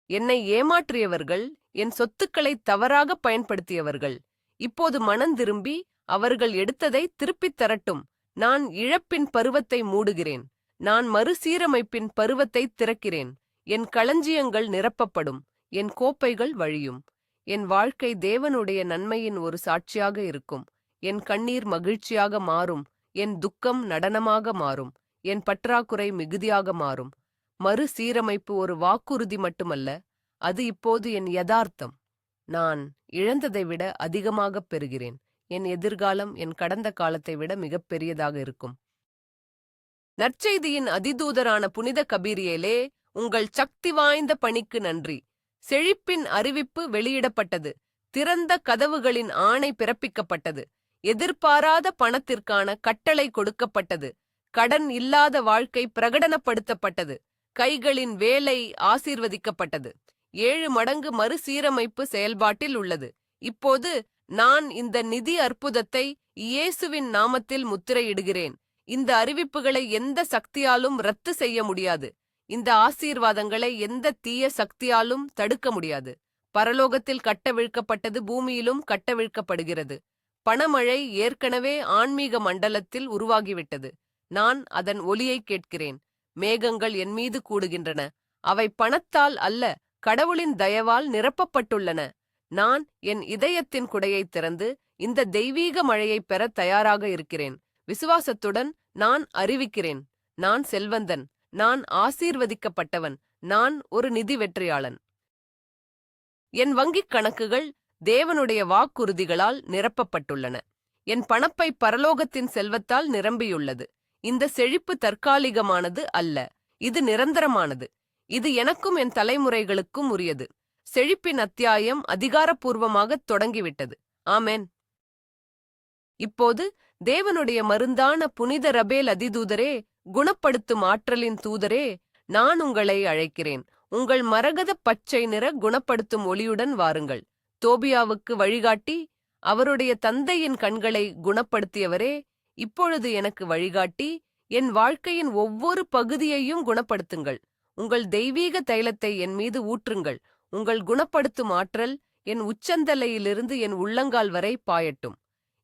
என்னை ஏமாற்றியவர்கள், என் சொத்துக்களை தவறாக பயன்படுத்தியவர்கள் இப்போது மனந்திரும்பி அவர்கள் எடுத்ததை திருப்பித் தரட்டும். நான் இழப்பின் பருவத்தை மூடுகிறேன். நான் மறுசீரமைப்பின் பருவத்தை திறக்கிறேன். என் களஞ்சியங்கள் நிரப்பப்படும். என் கோப்பைகள் வழியும். என் வாழ்க்கை தேவனுடைய நன்மையின் ஒரு சாட்சியாக இருக்கும். என் கண்ணீர் மகிழ்ச்சியாக மாறும். என் துக்கம் நடனமாக மாறும். என் பற்றாக்குறை மிகுதியாக மாறும். மறுசீரமைப்பு ஒரு வாக்குறுதி மட்டுமல்ல, அது இப்போது என் யதார்த்தம். நான் இழந்ததை விட அதிகமாகப் பெறுகிறேன். என் எதிர்காலம் என் கடந்த காலத்தை விட மிகப்பெரியதாக இருக்கும். நற்செய்தியின் அதிதூதரான புனித கபீரியேலே, உங்கள் சக்தி வாய்ந்த பணிக்கு நன்றி. செழிப்பின் அறிவிப்பு வெளியிடப்பட்டது. திறந்த கதவுகளின் ஆணை பிறப்பிக்கப்பட்டது. எதிர்பாராத பணத்திற்கான கட்டளை கொடுக்கப்பட்டது. கடன் இல்லாத வாழ்க்கை பிரகடனப்படுத்தப்பட்டது. கைகளின் வேலை ஆசீர்வதிக்கப்பட்டது. 7 மடங்கு மறுசீரமைப்பு செயல்பாட்டில் உள்ளது. இப்போது நான் இந்த நிதி அற்புதத்தை இயேசுவின் நாமத்தில் முத்திரையிடுகிறேன். இந்த அறிவிப்புகளை எந்த சக்தியாலும் ரத்து செய்ய முடியாது. இந்த ஆசீர்வாதங்களை எந்த தீய சக்தியாலும் தடுக்க முடியாது. பரலோகத்தில் கட்டவிழ்க்கப்பட்டது பூமியிலும் கட்டவிழ்க்கப்படுகிறது. பணமழை ஏற்கனவே ஆன்மீக மண்டலத்தில் உருவாகிவிட்டது. நான் அதன் ஒலியை கேட்கிறேன். மேகங்கள் என் மீது கூடுகின்றன. அவை பணத்தால் அல்ல, கடவுளின் தயவால் நிரப்பப்பட்டுள்ளன. நான் என் இதயத்தின் குடையை திறந்து இந்த தெய்வீக மழையை பெற தயாராக இருக்கிறேன். விசுவாசத்துடன் நான் அறிவிக்கிறேன், நான் செல்வந்தன், நான் ஆசீர்வதிக்கப்பட்டவன், நான் ஒரு நிதி வெற்றியாளன். என் வங்கிக் கணக்குகள் தேவனுடைய வாக்குறுதிகளால் நிரப்பப்பட்டுள்ளன. என் பணப்பை பரலோகத்தின் செல்வத்தால் நிரம்பியுள்ளது. இந்த செழிப்பு தற்காலிகமானது அல்ல, இது நிரந்தரமானது. இது எனக்கும் என் தலைமுறைகளுக்கும் உரியது. செழிப்பின் அத்தியாயம் அதிகாரப்பூர்வமாகத் தொடங்கிவிட்டது. ஆமென். இப்போது தேவனுடைய மருந்தான புனித ரபேல் அதிதூதரே, குணப்படுத்தும் ஆற்றலின் தூதரே, நான் உங்களை அழைக்கிறேன். உங்கள் மரகத பச்சை நிற குணப்படுத்தும் ஒளியுடன் வாருங்கள். தோபியாவுக்கு வழிகாட்டி அவருடைய தந்தையின் கண்களை குணப்படுத்தியவரே, இப்பொழுது எனக்கு வழிகாட்டி என் வாழ்க்கையின் ஒவ்வொரு பகுதியையும் குணப்படுத்துங்கள். உங்கள் தெய்வீக தைலத்தை என் மீது ஊற்றுங்கள். உங்கள் குணப்படுத்தும் ஆற்றல் என் உச்சந்தலையிலிருந்து என் உள்ளங்கால் வரை பாயட்டும்.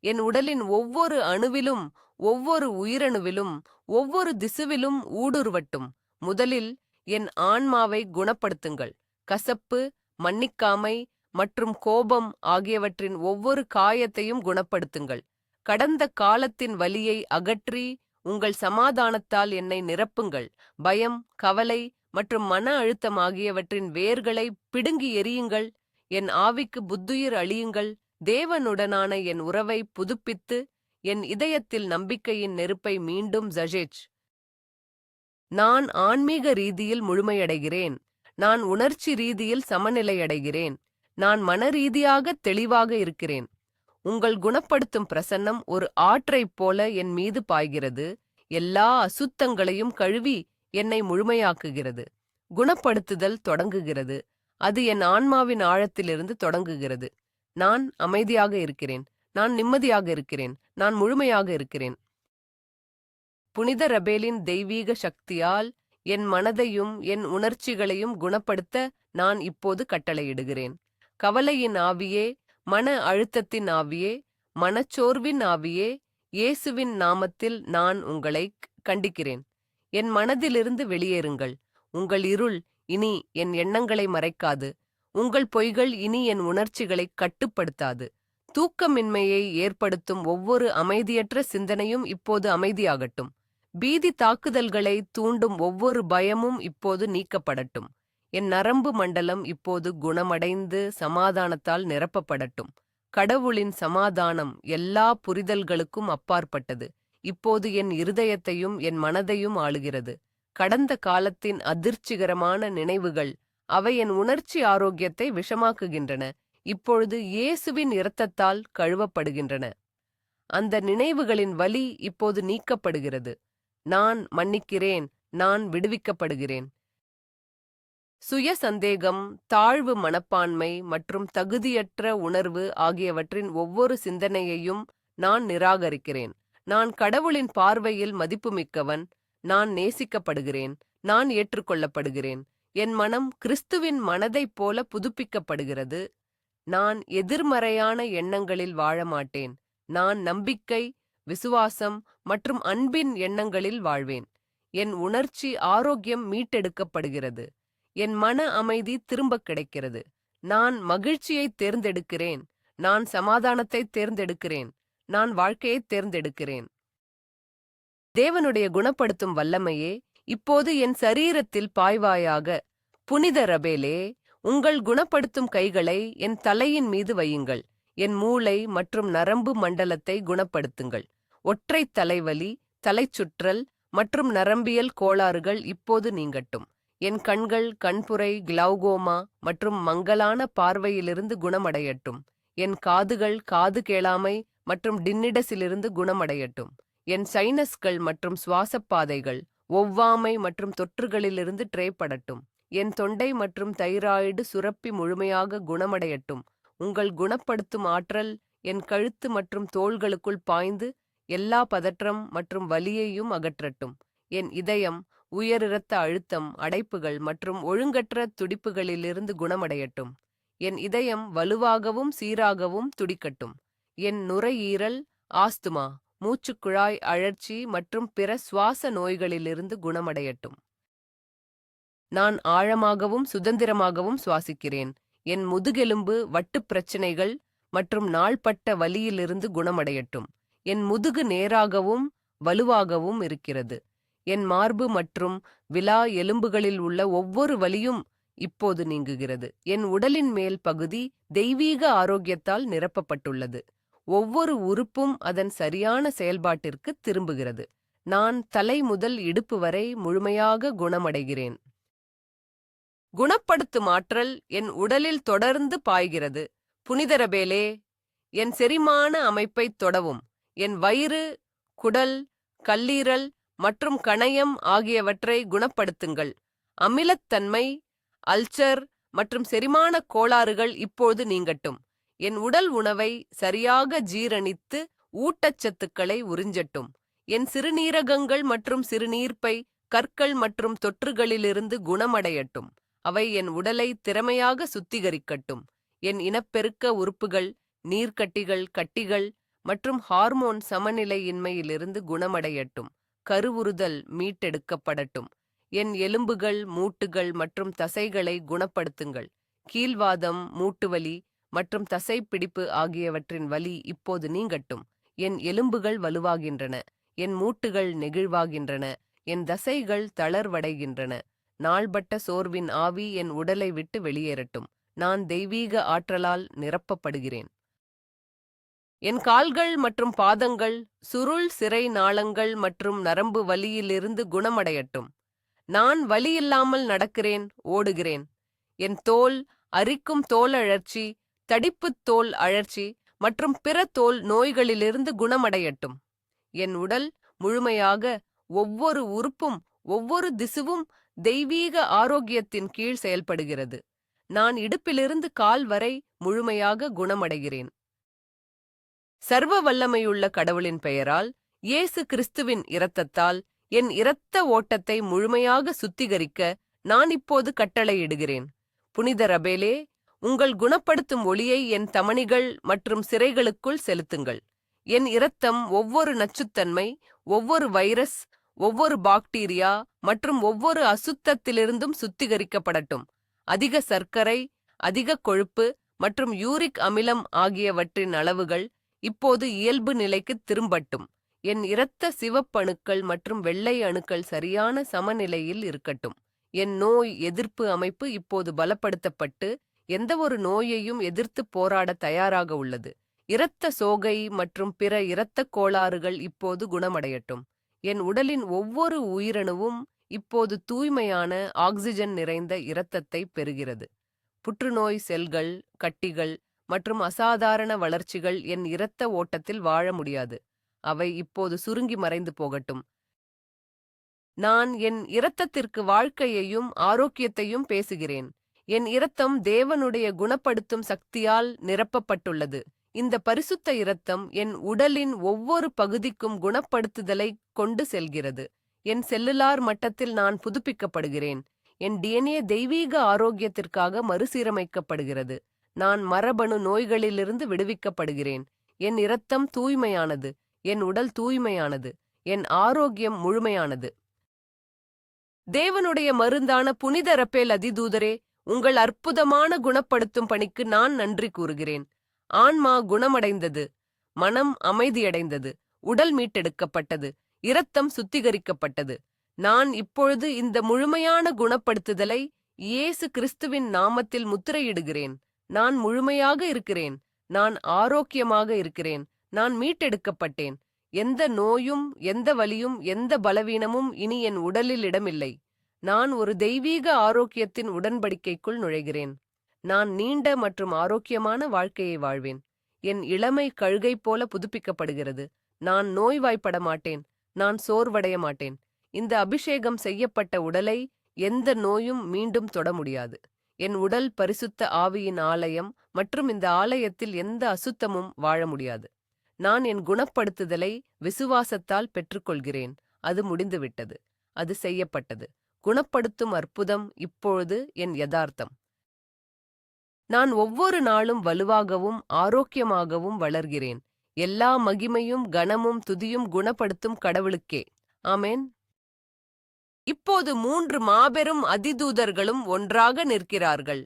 என் உடலின் ஒவ்வொரு அணுவிலும், ஒவ்வொரு உயிரணுவிலும், ஒவ்வொரு திசுவிலும் ஊடுருவட்டும். முதலில் என் ஆன்மாவை குணப்படுத்துங்கள். கசப்பு, மன்னிக்காமை மற்றும் கோபம் ஆகியவற்றின் ஒவ்வொரு காயத்தையும் குணப்படுத்துங்கள். கடந்த காலத்தின் வலியை அகற்றி உங்கள் சமாதானத்தால் என்னை நிரப்புங்கள். பயம், கவலை மற்றும் மன அழுத்தம் ஆகியவற்றின் வேர்களை பிடுங்கி எறியுங்கள். என் ஆவிக்கு புத்துயிர் அளியுங்கள். தேவனுடனான என் உறவை புதுப்பித்து என் இதயத்தில் நம்பிக்கையின் நெருப்பை மீண்டும் ஜஜேஜ். நான் ஆன்மீக ரீதியில் முழுமையடைகிறேன். நான் உணர்ச்சி ரீதியில் சமநிலையடைகிறேன். நான் மனரீதியாக தெளிவாக இருக்கிறேன். உங்கள் குணப்படுத்தும் பிரசன்னம் ஒரு ஆற்றைப் போல என் மீது பாய்கிறது. எல்லா அசுத்தங்களையும் கழுவி என்னை முழுமையாக்குகிறது. குணப்படுத்துதல் தொடங்குகிறது. அது என் ஆன்மாவின் ஆழத்திலிருந்து தொடங்குகிறது. நான் அமைதியாக இருக்கிறேன். நான் நிம்மதியாக இருக்கிறேன். நான் முழுமையாக இருக்கிறேன். புனித ரபேலின் தெய்வீக சக்தியால் என் மனதையும் என் உணர்ச்சிகளையும் குணப்படுத்த நான் இப்போது கட்டளையிடுகிறேன். கவலையின் ஆவியே, மன அழுத்தத்தின் ஆவியே, மனச்சோர்வின் ஆவியே, இயேசுவின் நாமத்தில் நான் உங்களை கண்டிக்கிறேன். என் மனதிலிருந்து வெளியேறுங்கள். உங்கள் இருள் இனி என் எண்ணங்களை மறைக்காது. உங்கள் பொய்கள் இனி என் உணர்ச்சிகளை கட்டுப்படுத்தாது. தூக்கமின்மையை ஏற்படுத்தும் ஒவ்வொரு அமைதியற்ற சிந்தனையும் இப்போது அமைதியாகட்டும். பீதி தாக்குதல்களை தூண்டும் ஒவ்வொரு பயமும் இப்போது நீக்கப்படட்டும். என் நரம்பு மண்டலம் இப்போது குணமடைந்து சமாதானத்தால் நிரப்பப்படட்டும். கடவுளின் சமாதானம் எல்லா புரிதல்களுக்கும் அப்பாற்பட்டது. இப்போது என் இருதயத்தையும் என் மனதையும் ஆளுகிறது. கடந்த காலத்தின் அதிர்ச்சிகரமான நினைவுகள், அவை என் உணர்ச்சி ஆரோக்கியத்தை விஷமாக்குகின்றன. இப்பொழுது இயேசுவின் இரத்தத்தால் கழுவப்படுகின்றன. அந்த நினைவுகளின் வலி இப்போது நீக்கப்படுகிறது. நான் மன்னிக்கிறேன். நான் விடுவிக்கப்படுகிறேன். சுய சந்தேகம், தாழ்வு மனப்பான்மை மற்றும் தகுதியற்ற உணர்வு ஆகியவற்றின் ஒவ்வொரு சிந்தனையையும் நான் நிராகரிக்கிறேன். நான் கடவுளின் பார்வையில் மதிப்புமிக்கவன். நான் நேசிக்கப்படுகிறேன். நான் ஏற்றுக்கொள்ளப்படுகிறேன். என் மனம் கிறிஸ்துவின் மனதைப் போல புதுப்பிக்கப்படுகிறது. நான் எதிர்மறையான எண்ணங்களில் வாழ மாட்டேன். நான் நம்பிக்கை, விசுவாசம் மற்றும் அன்பின் எண்ணங்களில் வாழ்வேன். என் உணர்ச்சி ஆரோக்கியம் மீட்டெடுக்கப்படுகிறது. என் மன அமைதி திரும்பக் கிடைக்கிறது. நான் மகிழ்ச்சியை தேர்ந்தெடுக்கிறேன். நான் சமாதானத்தை தேர்ந்தெடுக்கிறேன். நான் வாழ்க்கையை தேர்ந்தெடுக்கிறேன். தேவனுடைய குணப்படுத்தும் வல்லமையே, இப்போது என் சரீரத்தில் பாய்வாயாக. புனித ரபேலே, உங்கள் குணப்படுத்தும் கைகளை என் தலையின் மீது வையுங்கள். என் மூளை மற்றும் நரம்பு மண்டலத்தை குணப்படுத்துங்கள். ஒற்றை தலைவலி, தலைச்சுற்றல் மற்றும் நரம்பியல் கோளாறுகள் இப்போது நீங்கட்டும். என் கண்கள், கண்புரை, கிளௌகோமா மற்றும் மங்கலான பார்வையிலிருந்து குணமடையட்டும். என் காதுகள், காது கேளாமை மற்றும் டின்னிடஸிலிருந்து குணமடையட்டும். என் சைனஸ்கள் மற்றும் சுவாசப்பாதைகள் ஒவ்வாமை மற்றும் தொற்றுகளிலிருந்து ட்ரேப்படட்டும். என் தொண்டை மற்றும் தைராய்டு சுரப்பி முழுமையாக குணமடையட்டும். உங்கள் குணப்படுத்தும் ஆற்றல் என் கழுத்து மற்றும் தோள்களுக்குள் பாய்ந்து எல்லா பதற்றம் மற்றும் வலியையும் அகற்றட்டும். என் இதயம் உயர் இரத்த அழுத்தம், அடைப்புகள் மற்றும் ஒழுங்கற்ற துடிப்புகளிலிருந்து குணமடையட்டும். என் இதயம் வலுவாகவும் சீராகவும் துடிக்கட்டும். என் நுரையீரல் ஆஸ்துமா, மூச்சுக்குழாய் அழற்சி மற்றும் பிற சுவாச நோய்களிலிருந்து குணமடையட்டும். நான் ஆழமாகவும் சுதந்திரமாகவும் சுவாசிக்கிறேன். என் முதுகெலும்பு வட்டுப் பிரச்சினைகள் மற்றும் நாள்பட்ட வலியிலிருந்து குணமடையட்டும். என் முதுகு நேராகவும் வலுவாகவும் இருக்கிறது. என் மார்பு மற்றும் விலா எலும்புகளில் உள்ள ஒவ்வொரு வலியும் இப்போது நீங்குகிறது. என் உடலின் மேல் பகுதி தெய்வீக ஆரோக்கியத்தால் நிரப்பப்பட்டுள்ளது. ஒவ்வொரு உறுப்பும் அதன் சரியான செயல்பாட்டிற்கு திரும்புகிறது. நான் தலை முதல் இடுப்பு வரை முழுமையாக குணமடைகிறேன். குணப்படுத்தும் ஆற்றல் என் உடலில் தொடர்ந்து பாய்கிறது. புனிதரபேலே, என் செரிமான அமைப்பைத் தொடவும். என் வயிறு, குடல், கல்லீரல் மற்றும் கணையம் ஆகியவற்றை குணப்படுத்துங்கள். அமிலத்தன்மை, அல்சர் மற்றும் செரிமான கோளாறுகள் இப்போது நீங்கட்டும். என் உடல் உணவை சரியாக ஜீரணித்து ஊட்டச்சத்துக்களை உறிஞ்சட்டும். என் சிறுநீரகங்கள் மற்றும் சிறுநீர்ப்பை கற்கள் மற்றும் தொற்றுகளிலிருந்து குணமடையட்டும். அவை என் உடலை திறமையாக சுத்திகரிக்கட்டும். என் இனப்பெருக்க உறுப்புகள் நீர்க்கட்டிகள், கட்டிகள் மற்றும் ஹார்மோன் சமநிலையின்மையிலிருந்து குணமடையட்டும். கருவுறுதல் மீட்டெடுக்கப்படட்டும். என் எலும்புகள், மூட்டுகள் மற்றும் தசைகளை குணப்படுத்துங்கள். கீல்வாதம், மூட்டுவலி மற்றும் தசைப்பிடிப்பு ஆகியவற்றின் வலி இப்போது நீங்கட்டும். என் எலும்புகள் வலுவாகின்றன. என் மூட்டுகள் நெகிழ்வாகின்றன. என் தசைகள் தளர்வடைகின்றன. நாள்பட்ட சோர்வின் ஆவி என் உடலை விட்டு வெளியேறட்டும். நான் தெய்வீக ஆற்றலால் நிரப்பப்படுகிறேன். என் கால்கள் மற்றும் பாதங்கள் சுருள் சிரை நாளங்கள் மற்றும் நரம்பு வலியிலிருந்து குணமடையட்டும். நான் வலியில்லாமல் நடக்கிறேன், ஓடுகிறேன். என் தோல் அரிக்கும் தோல் அழற்சி, தடிப்புத் தோல் அழற்சி மற்றும் பிற தோல் நோய்களிலிருந்து குணமடையட்டும். என் உடல் முழுமையாக ஒவ்வொரு உறுப்பும் ஒவ்வொரு திசுவும் தெய்வீக ஆரோக்கியத்தின் கீழ் செயல்படுகிறது. நான் இடுப்பிலிருந்து கால் வரை முழுமையாக குணமடைகிறேன். சர்வ வல்லமையுள்ள கடவுளின் பெயரால், இயேசு கிறிஸ்துவின் இரத்தத்தால் என் இரத்த ஓட்டத்தை முழுமையாக சுத்திகரிக்க நான் இப்போது கட்டளையிடுகிறேன். புனித ரபேலே, உங்கள் குணப்படுத்தும் ஒளியை என் தமனிகள் மற்றும் சிரைகளுக்குள் செலுத்துங்கள். என் இரத்தம் ஒவ்வொரு நச்சுத்தன்மை, ஒவ்வொரு வைரஸ், ஒவ்வொரு பாக்டீரியா மற்றும் ஒவ்வொரு அசுத்தத்திலிருந்தும் சுத்திகரிக்கப்படட்டும். அதிக சர்க்கரை, அதிக கொழுப்பு மற்றும் யூரிக் அமிலம் ஆகியவற்றின் அளவுகள் இப்போது இயல்பு நிலைக்கு திரும்பட்டும். என் இரத்த சிவப்பணுக்கள் மற்றும் வெள்ளை அணுக்கள் சரியான சமநிலையில் இருக்கட்டும். என் நோய் எதிர்ப்பு அமைப்பு இப்போது பலப்படுத்தப்பட்டு எந்தவொரு நோயையும் எதிர்த்து போராட தயாராக உள்ளது. இரத்த சோகை மற்றும் பிற இரத்தக் கோளாறுகள் இப்போது குணமடையட்டும். என் உடலின் ஒவ்வொரு உயிரணுவும் இப்போது தூய்மையான ஆக்சிஜன் நிறைந்த இரத்தத்தை பெறுகிறது. புற்றுநோய் செல்கள், கட்டிகள் மற்றும் அசாதாரண வளர்ச்சிகள் என் இரத்த ஓட்டத்தில் வாழ முடியாது. அவை இப்போது சுருங்கி மறைந்து போகட்டும். நான் என் இரத்தத்திற்கு வாழ்க்கையையும் ஆரோக்கியத்தையும் பேசுகிறேன். என் இரத்தம் தேவனுடைய குணப்படுத்தும் சக்தியால் நிரப்பப்பட்டுள்ளது. இந்த பரிசுத்த இரத்தம் என் உடலின் ஒவ்வொரு பகுதிக்கும் குணப்படுத்துதலை கொண்டு செல்கிறது. என் செல்லுலார் மட்டத்தில் நான் புதுப்பிக்கப்படுகிறேன். என் டிஎன்ஏ தெய்வீக ஆரோக்கியத்திற்காக மறுசீரமைக்கப்படுகிறது. நான் மரபணு நோய்களிலிருந்து விடுவிக்கப்படுகிறேன். என் இரத்தம் தூய்மையானது. என் உடல் தூய்மையானது. என் ஆரோக்கியம் முழுமையானது. தேவனுடைய மருந்தான புனித ரபேல் அதிதூதரே, உங்கள் அற்புதமான குணப்படுத்தும் பணிக்கு நான் நன்றி கூறுகிறேன். ஆன்மா குணமடைந்தது, மனம் அமைதியடைந்தது, உடல் மீட்டெடுக்கப்பட்டது, இரத்தம் சுத்திகரிக்கப்பட்டது. நான் இப்பொழுது இந்த முழுமையான குணப்படுத்துதலை இயேசு கிறிஸ்துவின் நாமத்தில் முத்திரையிடுகிறேன். நான் முழுமையாக இருக்கிறேன். நான் ஆரோக்கியமாக இருக்கிறேன். நான் மீட்டெடுக்கப்பட்டேன். எந்த நோயும், எந்த வலியும், எந்த பலவீனமும் இனி என் உடலில் இடமில்லை. நான் ஒரு தெய்வீக ஆரோக்கியத்தின் உடன்படிக்கைக்குள் நுழைகிறேன். நான் நீண்ட மற்றும் ஆரோக்கியமான வாழ்க்கையை வாழ்வேன். என் இளமை கழுகை போல புதுப்பிக்கப்படுகிறது. நான் நோய்வாய்ப்பட மாட்டேன். நான் சோர்வடைய மாட்டேன். இந்த அபிஷேகம் செய்யப்பட்ட உடலை எந்த நோயும் மீண்டும் தொட முடியாது. என் உடல் பரிசுத்த ஆவியின் ஆலயம் மற்றும் இந்த ஆலயத்தில் எந்த அசுத்தமும் வாழ முடியாது. நான் என் குணப்படுத்துதலை விசுவாசத்தால் பெற்றுக்கொள்கிறேன். அது முடிந்துவிட்டது. அது செய்யப்பட்டது. குணப்படுத்தும் அற்புதம் இப்பொழுது என் யதார்த்தம். நான் ஒவ்வொரு நாளும் வலுவாகவும் ஆரோக்கியமாகவும் வளர்கிறேன். எல்லா மகிமையும் கனமும் துதியும் குணப்படுத்தும் கடவுளுக்கே. ஆமென். இப்போது 3 மாபெரும் அதிதூதர்களும் ஒன்றாக நிற்கிறார்கள்.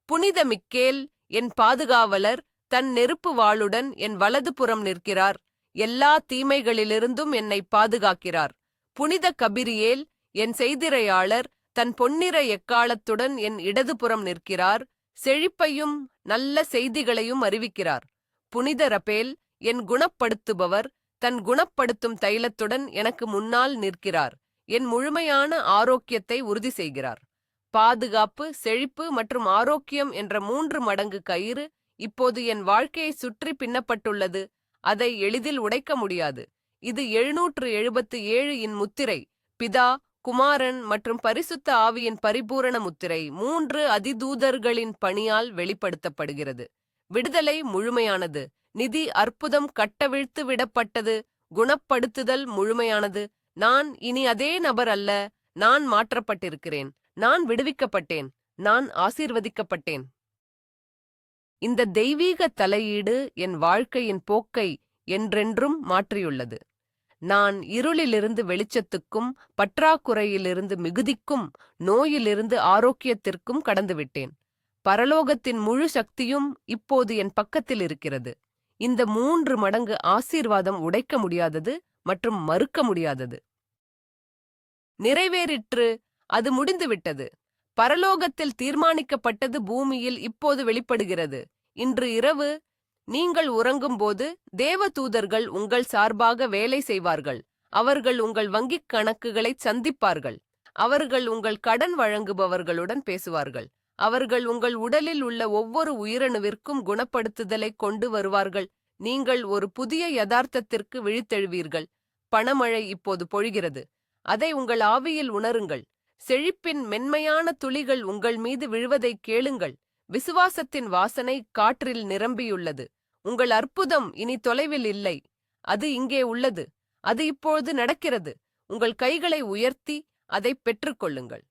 புனித மிக்கேல், என் பாதுகாவலர், தன் நெருப்பு வாளுடன் என் வலதுபுறம் நிற்கிறார். எல்லா தீமைகளிலிருந்தும் என்னை பாதுகாக்கிறார். புனித கபிரியேல், என் செய்திரையாளர், தன் பொன்னிற எக்காளத்துடன் என் இடதுபுறம் நிற்கிறார். செழிப்பையும் நல்ல செய்திகளையும் அறிவிக்கிறார். புனித ரபேல், என் குணப்படுத்துபவர், தன் குணப்படுத்தும் தைலத்துடன் எனக்கு முன்னால் நிற்கிறார். என் முழுமையான ஆரோக்கியத்தை உறுதி செய்கிறார். பாதுகாப்பு, செழிப்பு மற்றும் ஆரோக்கியம் என்ற 3 மடங்கு கயிறு இப்போது என் வாழ்க்கையை சுற்றி பின்னப்பட்டுள்ளது. அதை எளிதில் உடைக்க முடியாது. இது 777 இன் முத்திரை. பிதா, குமாரன் மற்றும் பரிசுத்த ஆவியின் பரிபூரண முத்திரை 3 அதிதூதர்களின் பணியால் வெளிப்படுத்தப்படுகிறது. விடுதலை முழுமையானது. நிதி அற்புதம் கட்டவிழ்த்து விடப்பட்டது. குணப்படுத்துதல் முழுமையானது. நான் இனி அதே நபர் அல்ல. நான் மாற்றப்பட்டிருக்கிறேன். நான் விடுவிக்கப்பட்டேன். நான் ஆசீர்வதிக்கப்பட்டேன். இந்த தெய்வீக தலையீடு என் வாழ்க்கையின் போக்கை என்றென்றும் மாற்றியுள்ளது. நான் இருளிலிருந்து வெளிச்சத்துக்கும், பற்றாக்குறையிலிருந்து மிகுதிக்கும், நோயிலிருந்து ஆரோக்கியத்திற்கும் கடந்துவிட்டேன். பரலோகத்தின் முழு சக்தியும் இப்போது என் பக்கத்தில் இருக்கிறது. இந்த 3 மடங்கு ஆசீர்வாதம் உடைக்க முடியாதது மற்றும் மறுக்க முடியாதது. நிறைவேறிற்று. அது முடிந்துவிட்டது. பரலோகத்தில் தீர்மானிக்கப்பட்டது பூமியில் இப்போது வெளிப்படுகிறது. இன்று இரவு நீங்கள் உறங்கும்போது தேவதூதர்கள் உங்கள் சார்பாக வேலை செய்வார்கள். அவர்கள் உங்கள் வங்கிக் கணக்குகளைச் சந்திப்பார்கள். அவர்கள் உங்கள் கடன் வழங்குபவர்களுடன் பேசுவார்கள். அவர்கள் உங்கள் உடலில் உள்ள ஒவ்வொரு உயிரணுவிற்கும் குணப்படுத்துதலை கொண்டு வருவார்கள். நீங்கள் ஒரு புதிய யதார்த்தத்திற்கு விழித்தெழுவீர்கள். பணமழை இப்போது பொழிகிறது. அதை உங்கள் ஆவியில் உணருங்கள். செழிப்பின் மென்மையான துளிகள் உங்கள் மீது விழுவதைக் கேளுங்கள். விசுவாசத்தின் வாசனை காற்றில் நிரம்பியுள்ளது. உங்கள் அற்புதம் இனி தொலைவில் இல்லை. அது இங்கே உள்ளது. அது இப்பொழுது நடக்கிறது. உங்கள் கைகளை உயர்த்தி அதை பெற்றுக்கொள்ளுங்கள்.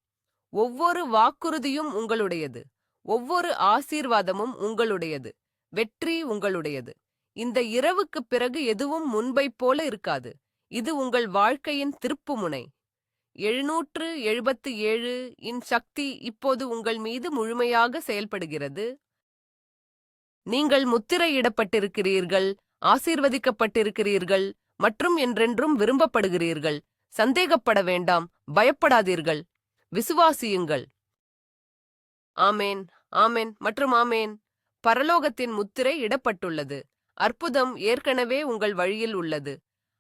ஒவ்வொரு வாக்குறுதியும் உங்களுடையது. ஒவ்வொரு ஆசீர்வாதமும் உங்களுடையது. வெற்றி உங்களுடையது. இந்த இரவுக்குப் பிறகு எதுவும் முன்பைப் போல இருக்காது. இது உங்கள் வாழ்க்கையின் திருப்புமுனை. 777 இன் சக்தி இப்போது உங்கள் மீது முழுமையாக செயல்படுகிறது. நீங்கள் முத்திரையிடப்பட்டிருக்கிறீர்கள், ஆசீர்வதிக்கப்பட்டிருக்கிறீர்கள் மற்றும் என்றென்றும் விரும்பப்படுகிறீர்கள். சந்தேகப்பட வேண்டாம். பயப்படாதீர்கள். விசுவாசியுங்கள். ஆமேன், ஆமேன் மற்றும் ஆமேன். பரலோகத்தின் முத்திரை இடப்பட்டுள்ளது. அற்புதம் ஏற்கனவே உங்கள் வழியில் உள்ளது.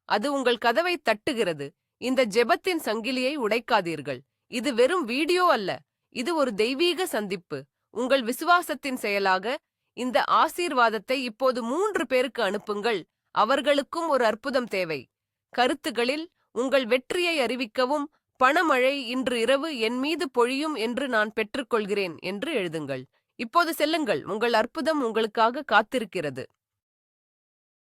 அது உங்கள் கதவை தட்டுகிறது. இந்த ஜெபத்தின் சங்கிலியை உடைக்காதீர்கள். இது வெறும் வீடியோ அல்ல. இது ஒரு தெய்வீக சந்திப்பு. உங்கள் விசுவாசத்தின் செயலாக இந்த ஆசீர்வாதத்தை இப்போது 3 பேருக்கு அனுப்புங்கள். அவர்களுக்கும் ஒரு அற்புதம் தேவை. கருத்துகளில் உங்கள் வெற்றியை அறிவிக்கவும், பணமழை இன்று இரவு என் மீது பொழியும் என்று நான் பெற்றுக்கொள்கிறேன் என்று எழுதுங்கள். இப்போது செல்லுங்கள். உங்கள் அற்புதம் உங்களுக்காக காத்திருக்கிறது.